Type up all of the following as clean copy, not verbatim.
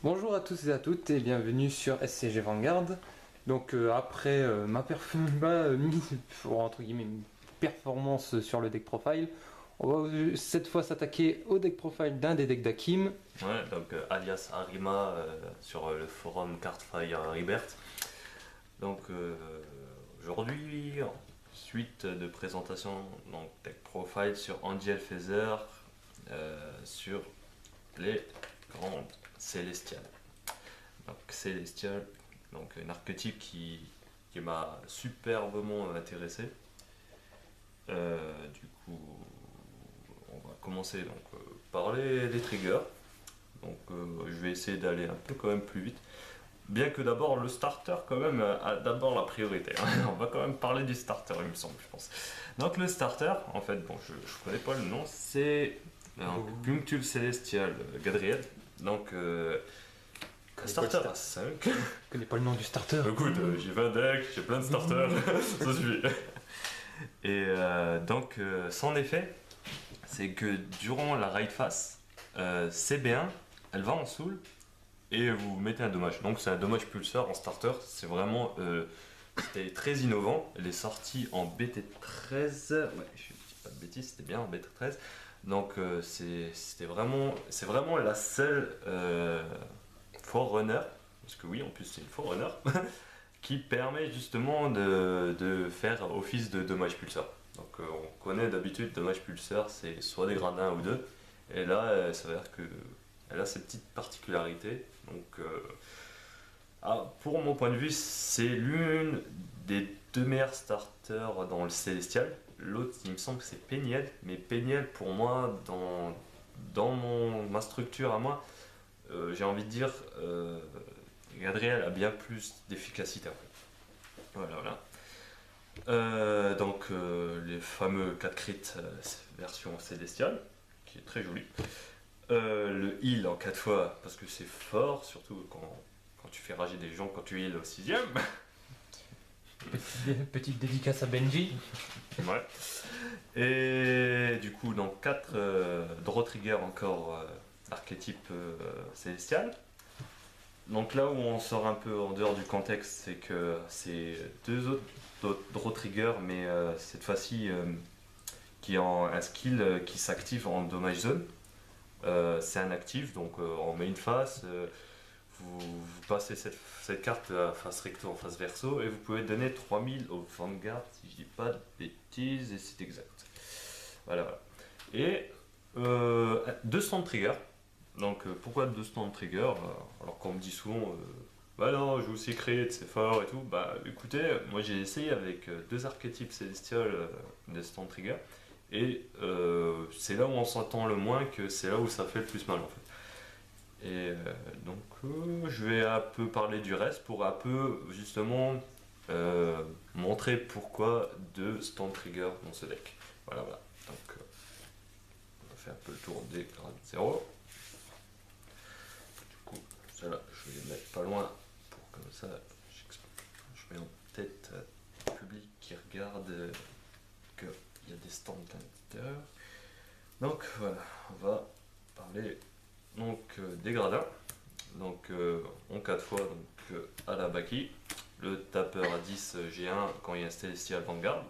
Bonjour à tous et à toutes et bienvenue sur SCG Vanguard. Donc après entre guillemets, performance sur le deck profile, on va cette fois s'attaquer au deck profile d'un des decks d'Hakim. Ouais, donc alias Arima sur le forum Cardfire Rebirth. Donc aujourd'hui, suite de présentation donc deck profile sur Angel Feather sur les grandes célestiales. Donc célestial, donc un archétype qui m'a superbement intéressé. Du coup, on va commencer donc par les triggers. Donc je vais essayer d'aller un peu quand même plus vite. Bien que d'abord le starter quand même a d'abord la priorité. On va quand même parler du starter il me semble, je pense. Donc le starter, en fait, bon je connais pas le nom, c'est Punctule Célestial Gadriel. Donc starter à 5. Je connais pas le nom du starter. Écoute, j'ai 20 decks, j'ai plein de starters, ça suffit. Et donc son effet, c'est que durant la raid phase, CB1, elle va en soul et vous mettez un dommage. Donc c'est un dommage pulseur en starter, c'est vraiment c'était très innovant. Elle est sortie en BT13, ouais, je dis pas de bêtises, c'était bien en BT13. Donc c'est vraiment la seule Forerunner, parce que oui, en plus c'est une Forerunner, qui permet justement de faire office de dommage pulseur. Donc on connaît d'habitude dommage pulseur, c'est soit des gradins ou deux, et là ça veut dire que elle a ses petites particularités. Donc pour mon point de vue, c'est l'une des deux meilleurs starters dans le Célestial. L'autre, il me semble que c'est Peniel, mais Peniel pour moi, dans ma structure à moi, j'ai envie de dire Gadriel a bien plus d'efficacité en fait. Voilà. Donc les fameux 4 crits version célestiale, qui est très joli. Le heal en 4 fois, parce que c'est fort, surtout quand tu fais rager des gens quand tu heal au 6ème. Petite dédicace à Benji. Ouais. Et du coup, donc 4 draw trigger encore archétype célestial. Donc là où on sort un peu en dehors du contexte, c'est que c'est deux autres draw trigger, mais cette fois-ci qui ont un skill qui s'active en dommage zone. C'est un actif, donc en main phase, vous passez cette carte à face recto en face verso et vous pouvez donner 3000 au Vanguard si je dis pas de bêtises, et c'est exact. Voilà. Et 2 stand trigger. Donc pourquoi 2 stand trigger? Alors qu'on me dit souvent bah non, je joue Secret, c'est fort et tout. Bah écoutez, moi j'ai essayé avec 2 archétypes célestials de stand trigger. Et c'est là où on s'entend le moins, que c'est là où ça fait le plus mal en fait. Et donc je vais un peu parler du reste pour un peu justement montrer pourquoi 2 stand trigger dans ce deck. Voilà. Donc on va faire un peu le tour des grades 0. Du coup, celle-là, je vais les mettre pas loin pour comme ça je mets en tête au public qui regarde que il y a des stands à l'intérieur. Donc voilà, on va parler donc des gradins. Donc en 4 fois donc, à la Baki, le tapeur à 10 G1 quand il y a un Celestial Vanguard.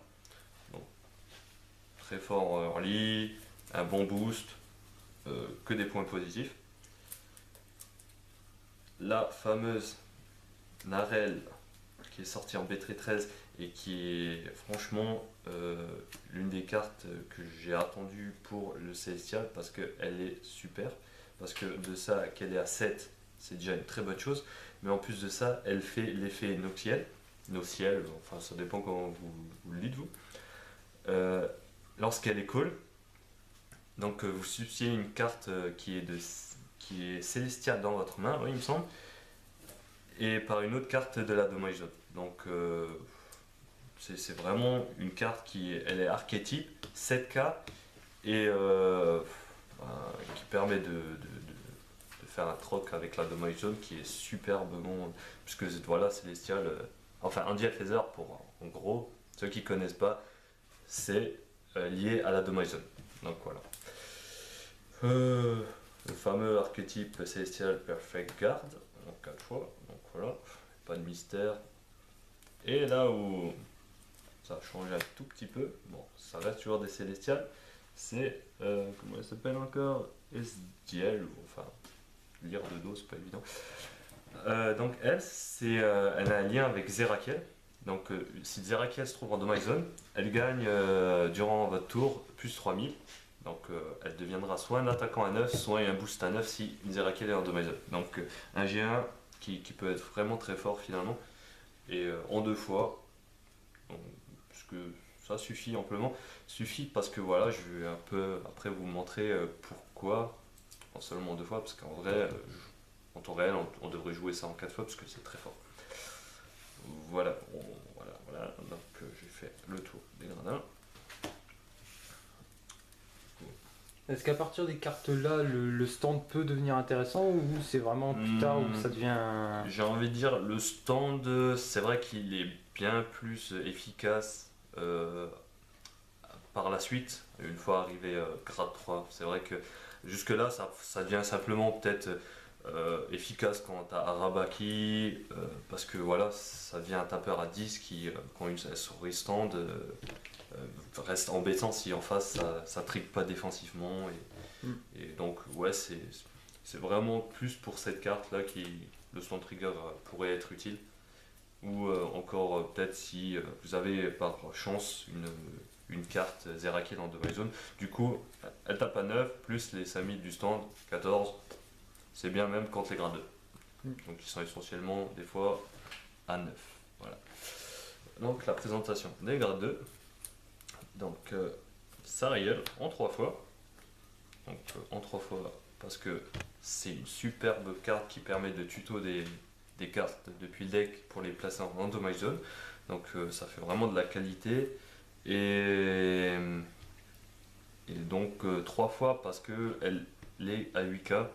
Donc, très fort en lit, un bon boost, que des points positifs. La fameuse Narelle qui est sortie en B13 et qui est franchement l'une des cartes que j'ai attendues pour le Célestial parce qu'elle est super, parce que de ça qu'elle est à 7 c'est déjà une très bonne chose, mais en plus de ça elle fait l'effet nociel, enfin ça dépend comment vous le dites vous, lorsqu'elle est call, donc vous substituez une carte qui est célestiale dans votre main, oui, il me semble, et par une autre carte de la dommage zone. Donc c'est vraiment une carte elle est archétype, 7K, et qui permet de faire un troc avec la dommage zone qui est superbement, puisque voilà, Célestial, enfin Angel Feather pour en gros, ceux qui connaissent pas, c'est lié à la dommage zone. Donc voilà. le fameux archétype Célestial Perfect Guard, donc 4 fois, donc voilà, pas de mystère. Et là où ça change un tout petit peu, bon, ça reste toujours des Célestials, c'est, comment elle s'appelle encore, Esdiel, ou enfin, lire de dos, c'est pas évident. Donc elle, elle a un lien avec Zerakiel. Donc si Zerakiel se trouve en Domain Zone, elle gagne durant votre tour plus 3000. Donc elle deviendra soit un attaquant à 9, soit un boost à 9 si Zerakiel est en Domain Zone. Donc un G1 qui peut être vraiment très fort finalement. Et en 2 fois, donc, parce que ça suffit amplement. Suffit parce que voilà, je vais un peu après vous montrer pourquoi, en seulement 2 fois, parce qu'en vrai, en temps réel, on devrait jouer ça en 4 fois parce que c'est très fort. Voilà, voilà. Donc j'ai fait le tour des gradins. Est-ce qu'à partir des cartes là, le stand peut devenir intéressant ou c'est vraiment plus tard où ça devient. J'ai envie de dire, le stand, c'est vrai qu'il est bien plus efficace par la suite, une fois arrivé grade 3. C'est vrai que jusque-là, ça devient simplement peut-être efficace quand tu as Arabaki, parce que voilà, ça devient un tapeur à 10 qui, quand une souris stand, reste embêtant si en face ça trique pas défensivement. Et donc, ouais, c'est vraiment plus pour cette carte là qui le stand trigger pourrait être utile. Ou encore peut-être si vous avez par chance une carte Zerakiel en Domain Zone. Du coup, elle tape à 9 plus les 5000 du stand, 14. C'est bien même quand les grades 2. Donc ils sont essentiellement des fois à 9. Voilà. Donc la présentation des grades 2. Donc Sariel en 3 fois. Donc en 3 fois parce que c'est une superbe carte qui permet de tuto des cartes depuis le deck pour les placer en randomize zone. Donc ça fait vraiment de la qualité. Et donc 3 fois parce que elle est à 8k.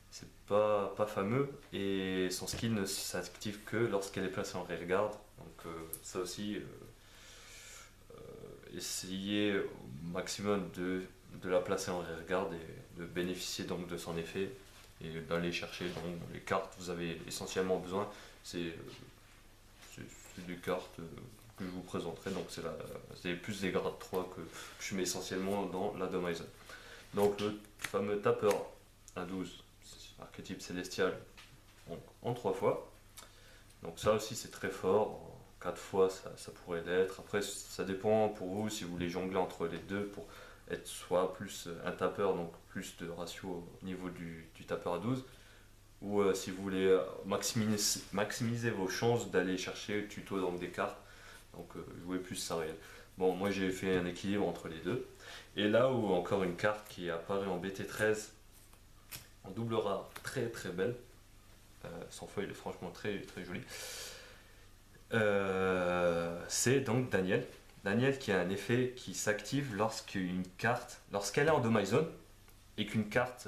C'est pas fameux et son skill ne s'active que lorsqu'elle est placée en rearguard. Donc ça aussi, essayez au maximum de la placer en rearguard et de bénéficier donc de son effet et d'aller chercher donc, les cartes que vous avez essentiellement besoin. C'est des cartes que je vous présenterai, donc c'est plus des grades 3 que je mets essentiellement dans la Domain. Donc le fameux tapeur à 12, archétype célestial, donc en 3 fois. Donc ça aussi c'est très fort, en 4 fois ça pourrait l'être. Après ça dépend pour vous si vous voulez jongler entre les deux pour être soit plus un tapeur, donc plus de ratio au niveau du tapeur à 12, ou si vous voulez maximiser vos chances d'aller chercher le tuto dans des cartes, donc jouer plus sérieux. Bon, moi j'ai fait un équilibre entre les deux. Et là où encore une carte qui apparaît en BT13 en double rare, très très belle, son feuille est franchement très très jolie, c'est donc Daniel. Daniel qui a un effet qui s'active lorsqu'une carte, lorsqu'elle est en Domain Zone et qu'une carte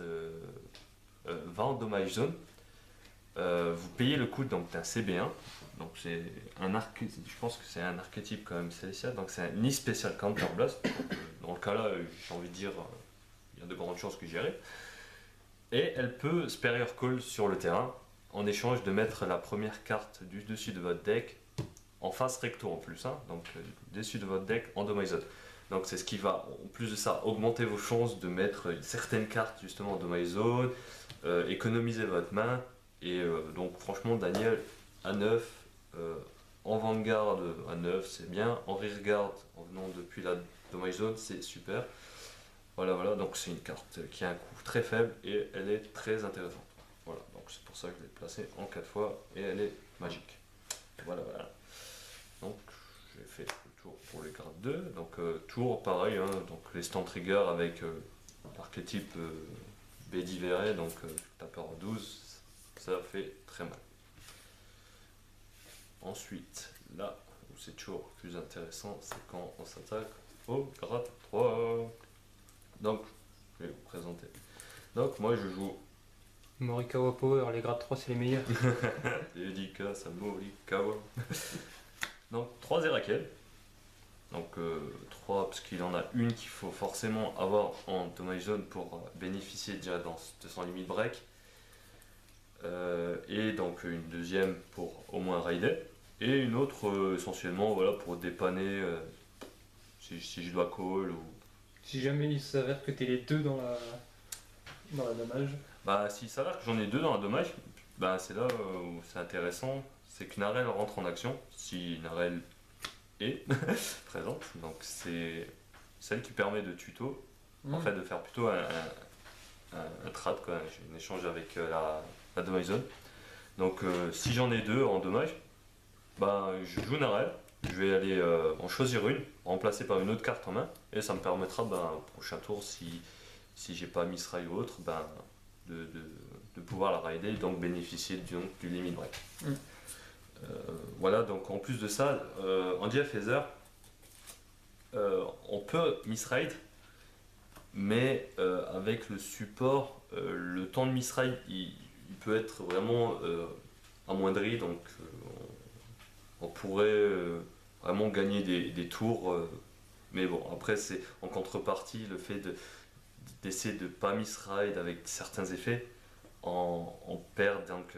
va en Domain Zone, vous payez le coût donc d'un CB1. Donc c'est je pense que c'est un archétype quand même célestial, donc c'est un ni spécial counter blast. Dans le cas là, j'ai envie de dire, il y a de grandes chances que j'y arrive. Et elle peut Superior Call sur le terrain en échange de mettre la première carte du dessus de votre deck en face recto en plus, hein, donc dessus de votre deck en Domain Zone. Donc c'est ce qui va, en plus de ça, augmenter vos chances de mettre certaines cartes justement en Domain Zone, économiser votre main. Et donc franchement Daniel à 9, en Vanguard à 9 c'est bien, en Rearguard en venant depuis la Domain Zone c'est super. Voilà, donc c'est une carte qui a un coût très faible et elle est très intéressante. Voilà, donc c'est pour ça que je l'ai placée en 4 fois et elle est magique. Voilà. Donc j'ai fait le tour pour les cartes 2. Donc tour pareil, hein, donc les stand trigger avec l'archétype Bédiveret, donc tapeur 12, ça fait très mal. Ensuite, là où c'est toujours plus intéressant, c'est quand on s'attaque au grade 3. Donc, je vais vous présenter. Donc, moi je joue Morikawa Power, les grades 3 c'est les meilleurs. dédicace à Morikawa. Donc, 3 Zerakiel. Donc 3 parce qu'il en a une qu'il faut forcément avoir en dommage zone pour bénéficier déjà de son limit break. Et donc une deuxième pour au moins rider. Et une autre essentiellement voilà, pour dépanner si je dois call ou... Si jamais il s'avère que t'es les deux dans la dommage. Bah s'il s'avère que j'en ai deux dans la dommage, bah c'est là où c'est intéressant, c'est qu'une arène rentre en action, si une arène est présente, donc c'est celle qui permet de tuto, en fait de faire plutôt un trade, quoi, un échange avec la dommage zone. Donc si j'en ai deux en dommage, bah, je joue une arène, je vais aller en choisir une, remplacer par une autre carte en main, et ça me permettra au prochain tour, si j'ai pas Miss Rail ou autre, de pouvoir la rider et donc bénéficier du limit break. Voilà, donc en plus de ça, en DFazer, on peut misride, mais avec le support, le temps de misride il peut être vraiment amoindri, donc on pourrait vraiment gagner des tours. Mais bon, après, c'est en contrepartie le fait d'essayer de ne pas misride avec certains effets, on perd donc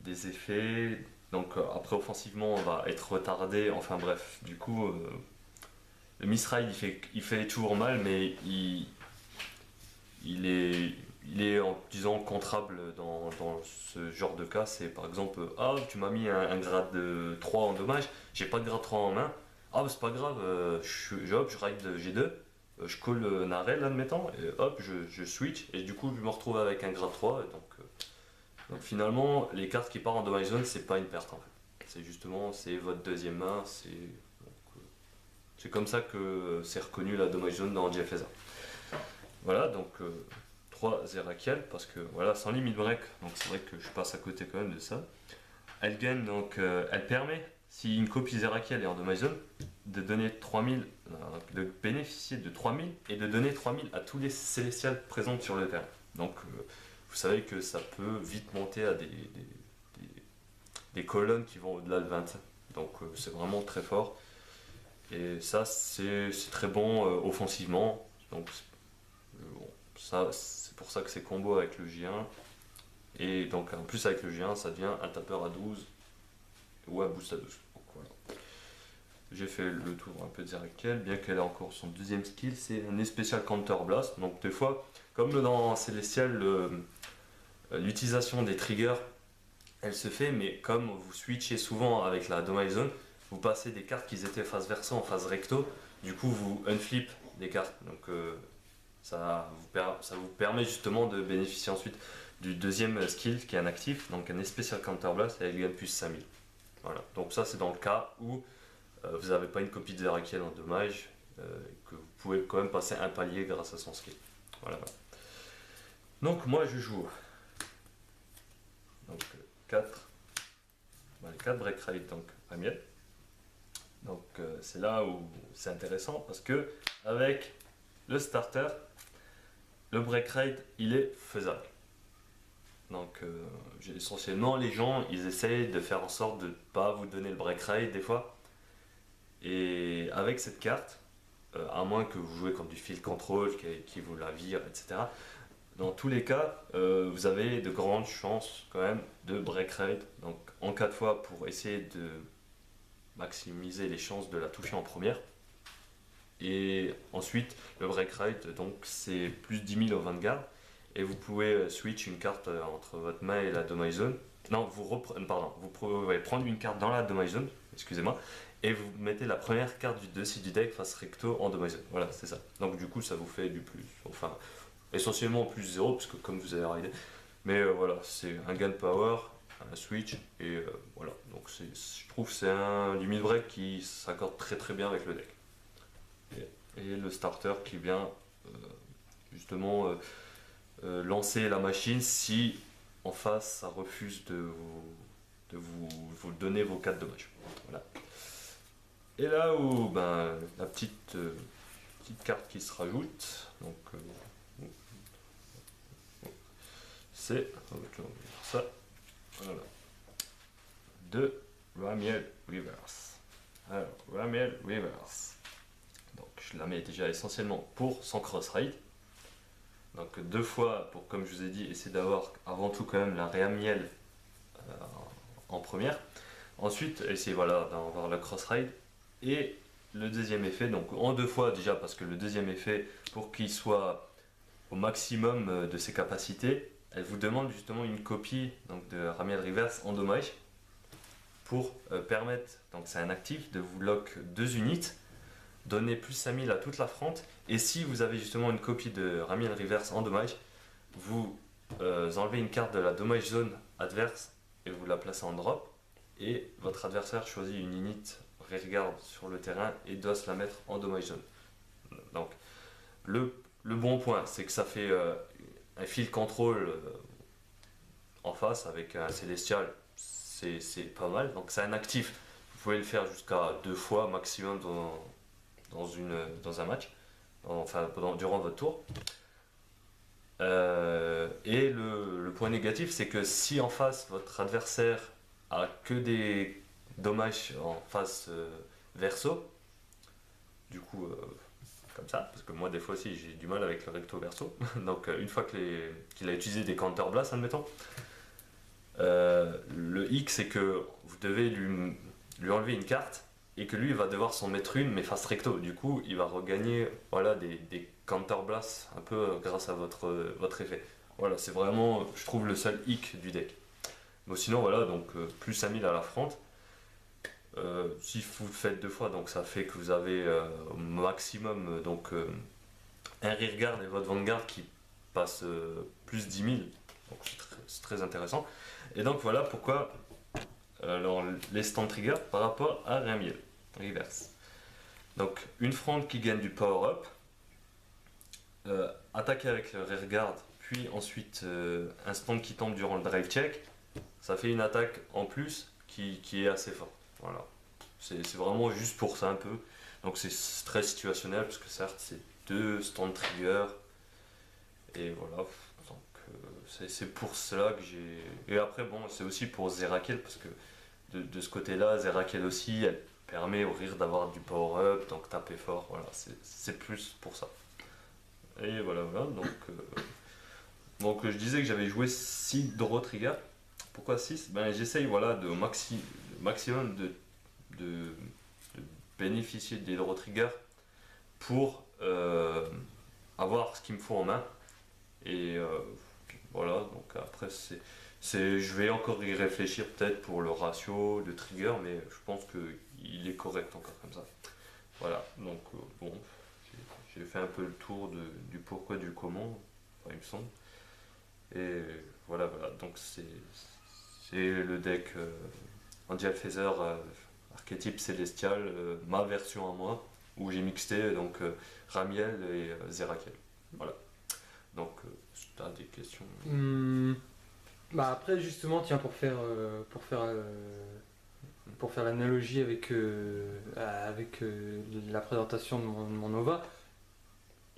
des effets. Donc après offensivement on va être retardé, enfin bref, du coup le misride il fait toujours mal, mais il est en disant contrable dans ce genre de cas. C'est par exemple, ah tu m'as mis un grade de 3 en dommage, j'ai pas de grade 3 en main, ah bah, c'est pas grave, je ride G2, je call Narel admettons, et hop je switch, et du coup je me retrouve avec un grade 3, et donc finalement, les cartes qui partent en dommage zone, c'est pas une perte en fait. C'est justement, c'est votre deuxième main, c'est comme ça que c'est reconnu la dommage zone dans GFSA. Voilà, donc 3 Zerakiel, parce que voilà, sans limit break, donc c'est vrai que je passe à côté quand même de ça. Elle gagne, donc elle permet, si une copie Zerakiel est en dommage zone, de donner 3000, de bénéficier de 3000 et de donner 3000 à tous les célestials présents sur le terrain. Donc vous savez que ça peut vite monter à des colonnes qui vont au-delà de 20. Donc c'est vraiment très fort. Et ça, c'est très bon offensivement. Donc bon, ça, c'est pour ça que c'est combo avec le J1. Et donc en plus avec le J1, ça devient un tapeur à 12 ou un boost à 12. Donc, voilà. J'ai fait le tour un peu de Zerakiel, bien qu'elle ait encore son deuxième skill, c'est un spécial Counter Blast. Donc des fois, comme dans Célestial, l'utilisation des triggers, elle se fait, mais comme vous switchez souvent avec la dommage zone, vous passez des cartes qui étaient face verso en face recto, du coup vous unflip des cartes. Donc ça vous permet justement de bénéficier ensuite du deuxième skill qui est un actif, donc un spécial Counter Blast et elle gagne plus 5000. Voilà, donc ça c'est dans le cas où vous n'avez pas une copie de Zerakiel en dommage, que vous pouvez quand même passer un palier grâce à son skill. Voilà. Donc moi je joue donc 4 break ride, donc à miel. Donc c'est là où c'est intéressant parce que avec le starter, le break ride il est faisable. Donc essentiellement les gens ils essayent de faire en sorte de ne pas vous donner le break ride des fois. Et avec cette carte, à moins que vous jouez comme du field control qui vous la vire, etc. Dans tous les cas, vous avez de grandes chances quand même de break rate. Donc en 4 fois pour essayer de maximiser les chances de la toucher en première. Et ensuite, le break rate, donc c'est plus 10 000 au Vanguard. Et vous pouvez switch une carte entre votre main et la dommage zone. Non, vous pouvez prendre une carte dans la dommage zone, excusez-moi, et vous mettez la première carte du dessus du deck face recto en dommage zone. Voilà, c'est ça. Donc du coup, ça vous fait du plus. Enfin, essentiellement plus 0, parce que comme vous avez raidé. Mais voilà, c'est un gain de power, un switch, et voilà. Donc je trouve que c'est un limit break qui s'accorde très très bien avec le deck. Et le starter qui vient justement lancer la machine si en face ça refuse de vous donner vos 4 dommages. Voilà. Et là où la petite carte qui se rajoute, donc c'est ça, voilà, de Ramiel Reverse. Alors, Ramiel Reverse. Donc je la mets déjà essentiellement pour son cross-raid. Donc 2 fois pour, comme je vous ai dit, essayer d'avoir avant tout quand même la réamiel en première. Ensuite, essayer voilà, d'avoir la cross-raid. Et le deuxième effet, donc en 2 fois déjà, parce que le deuxième effet, pour qu'il soit au maximum de ses capacités, elle vous demande justement une copie donc, de Ramiel Reverse en dommage pour permettre, donc c'est un actif, de vous lock 2 unités, donner plus 5000 à toute l'affront, et si vous avez justement une copie de Ramiel Reverse en dommage, vous enlevez une carte de la dommage zone adverse et vous la placez en drop, et votre adversaire choisit une unité rearguard sur le terrain et doit se la mettre en dommage zone. Donc le bon point, c'est que ça fait un field control en face avec un Célestial, c'est pas mal. Donc c'est un actif, vous pouvez le faire jusqu'à 2 fois maximum dans un match, durant votre tour. Et le point négatif, c'est que si en face votre adversaire a que des dommages en face verso, du coup comme ça, parce que moi des fois aussi j'ai du mal avec le recto verso, donc une fois qu'il a utilisé des counter blasts, admettons, le hic c'est que vous devez lui enlever une carte et que lui il va devoir s'en mettre une mais face recto, du coup il va regagner voilà, des counter blasts un peu grâce à votre effet. Voilà, c'est vraiment, je trouve, le seul hic du deck. Mais sinon voilà, donc plus 5000 à l'affront. Si vous le faites 2 fois, donc ça fait que vous avez au maximum donc, un rearguard et votre vanguard qui passe plus 10 000, donc c'est très intéressant. Et donc voilà pourquoi alors, les stand trigger par rapport à Ramiel Reverse. Donc une fronde qui gagne du power up, attaquer avec le rearguard, puis ensuite un stand qui tombe durant le drive check, ça fait une attaque en plus qui est assez forte. Voilà. C'est vraiment juste pour ça un peu. Donc c'est très situationnel parce que certes c'est 2 stand trigger. Et voilà. Donc c'est pour cela que j'ai. Et après bon c'est aussi pour Zerakel parce que de ce côté-là, Zerakel aussi, elle permet au rire d'avoir du power up, donc taper fort. Voilà, c'est plus pour ça. Et voilà. Donc je disais que j'avais joué 6 draw trigger. Pourquoi 6? Ben j'essaye voilà de maximum de bénéficier des draw triggers pour avoir ce qu'il me faut en main. Et voilà, donc après je vais encore y réfléchir peut-être pour le ratio de trigger, mais je pense qu'il est correct encore comme ça. Voilà, donc bon, j'ai fait un peu le tour du pourquoi, du comment, enfin, il me semble. Et voilà, donc c'est le deck Angel Feather archétype célestial, ma version à moi, où j'ai mixé donc Ramiel et Zerakel. Voilà. Donc, si tu as des questions. Bah après justement tiens pour faire l'analogie avec la présentation de mon Nova,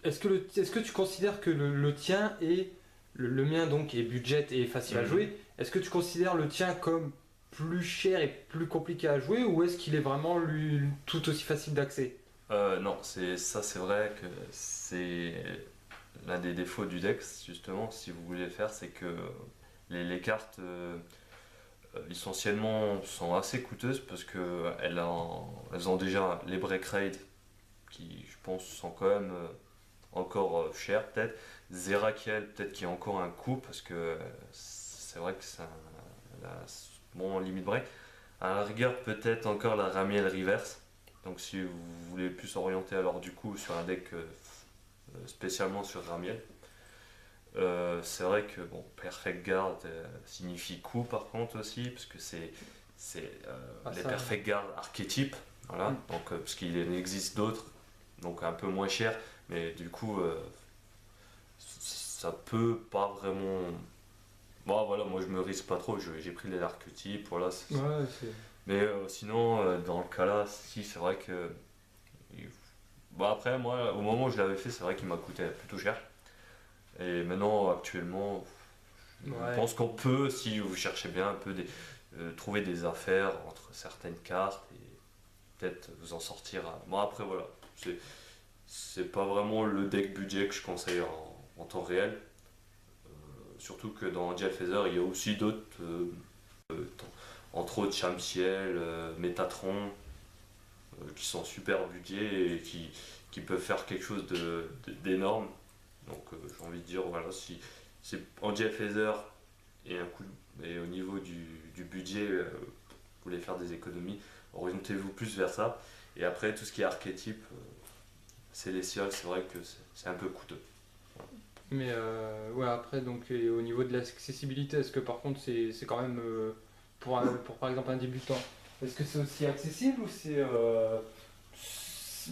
est-ce que tu considères que le tien est le mien donc est budget et facile à jouer, est-ce que tu considères le tien comme plus cher et plus compliqué à jouer, ou est-ce qu'il est vraiment lui, tout aussi facile d'accès? Non, c'est vrai que c'est l'un des défauts du deck, justement, si vous voulez le faire, c'est que les cartes essentiellement sont assez coûteuses parce qu'elles ont déjà les break raid qui, je pense, sont quand même encore chères, peut-être. Zerakiel, peut-être qu'il y a encore un coût parce que c'est vrai que c'est bon limite break. À la rigueur, peut-être encore la Ramiel Reverse. Donc, si vous voulez plus orienter alors du coup sur un deck spécialement sur Ramiel. C'est vrai que bon, Perfect Guard signifie coup par contre aussi, parce que c'est les Perfect Guard archétypes, voilà, donc, parce qu'il en existe d'autres, donc un peu moins cher, mais du coup ça peut pas vraiment. Bon voilà, moi je me risque pas trop, j'ai pris les archétypes, voilà. Mais sinon, dans le cas là, si c'est vrai que. Bon après, moi, au moment où je l'avais fait, c'est vrai qu'il m'a coûté plutôt cher. Et maintenant, actuellement, je pense qu'on peut, si vous cherchez bien, un peu trouver des affaires entre certaines cartes et peut-être vous en sortir. Bon après voilà, c'est pas vraiment le deck budget que je conseille en temps réel. Surtout que dans Gel Feather, il y a aussi d'autres, entre autres Shamsiel, Métatron, qui sont super budgets et qui peuvent faire quelque chose d'énorme. Donc j'ai envie de dire, voilà, si c'est en Gel Feather et au niveau du budget, vous voulez faire des économies, orientez-vous plus vers ça. Et après, tout ce qui est archétype, Célestial, c'est vrai que c'est un peu coûteux. Mais ouais, après, donc, et au niveau de l'accessibilité, est-ce que par contre c'est quand même pour par exemple un débutant, est-ce que c'est aussi accessible ou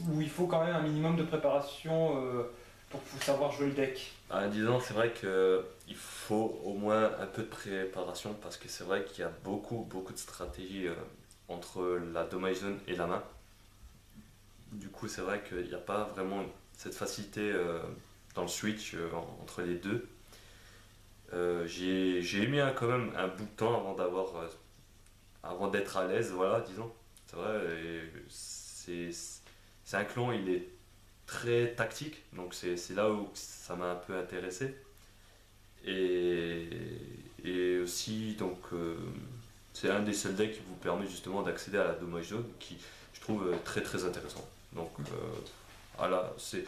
où il faut quand même un minimum de préparation pour savoir jouer le deck? Disons, c'est vrai qu'il faut au moins un peu de préparation parce que c'est vrai qu'il y a beaucoup de stratégies entre la Domain Zone et la main. Du coup, c'est vrai qu'il n'y a pas vraiment cette facilité dans le switch entre les deux. J'ai mis quand même un bout de temps avant d'être à l'aise, voilà, disons. C'est vrai, et c'est un clan, il est très tactique, donc c'est là où ça m'a un peu intéressé. Et aussi, donc, c'est un des seuls decks qui vous permet justement d'accéder à la dommage zone, qui je trouve très intéressant. Donc, voilà, c'est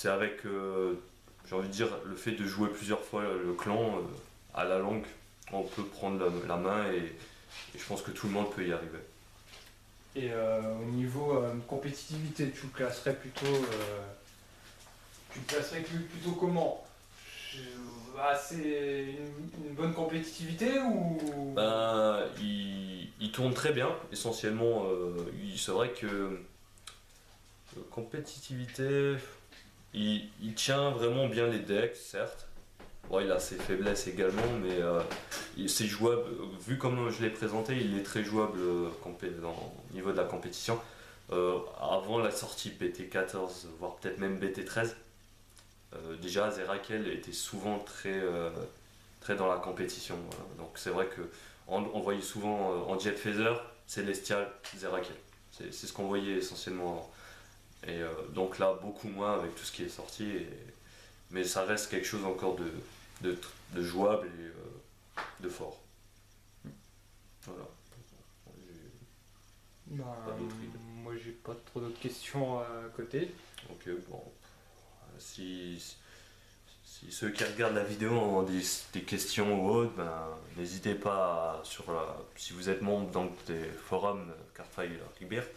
avec, j'ai envie de dire, le fait de jouer plusieurs fois le clan à la longue, on peut prendre la main et je pense que tout le monde peut y arriver. Et au niveau compétitivité, tu le classerais plutôt comment? C'est une bonne compétitivité ou... Il tourne très bien, essentiellement. C'est vrai que compétitivité, il tient vraiment bien les decks, certes. Bon, il a ses faiblesses également, mais c'est jouable. Vu comme je l'ai présenté, il est très jouable au niveau de la compétition. Avant la sortie BT14, voire peut-être même BT13, déjà Zerakel était souvent très dans la compétition. Voilà. Donc c'est vrai que on voyait souvent en Jet Feather, Célestial, Zerakel. C'est ce qu'on voyait essentiellement avant. Et donc là, beaucoup moins avec tout ce qui est sorti. Mais ça reste quelque chose encore de jouable et de fort. Voilà. Pas d'autres idées. Moi j'ai pas trop d'autres questions à côté. Ok, bon. Si ceux qui regardent la vidéo ont des questions ou autres, n'hésitez pas si vous êtes membre des forums Cardfight Rebirth,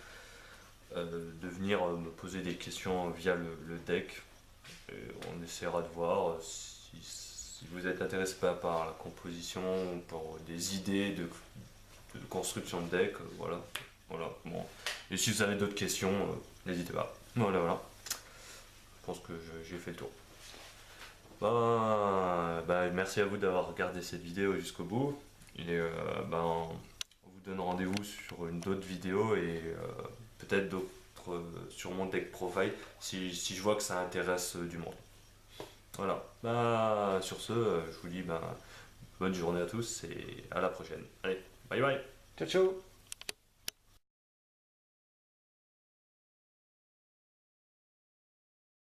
de venir me poser des questions via le deck. Et on essaiera de voir si vous êtes intéressé par la composition, pour des idées de construction de deck, voilà. Bon. Et si vous avez d'autres questions, n'hésitez pas. Voilà. Je pense que j'ai fait le tour. Merci à vous d'avoir regardé cette vidéo jusqu'au bout. Et on vous donne rendez-vous sur une autre vidéo et peut-être d'autres sur mon deck profile si je vois que ça intéresse du monde. Voilà. Sur ce, je vous dis bonne journée à tous et à la prochaine. Allez, bye bye. Ciao ciao.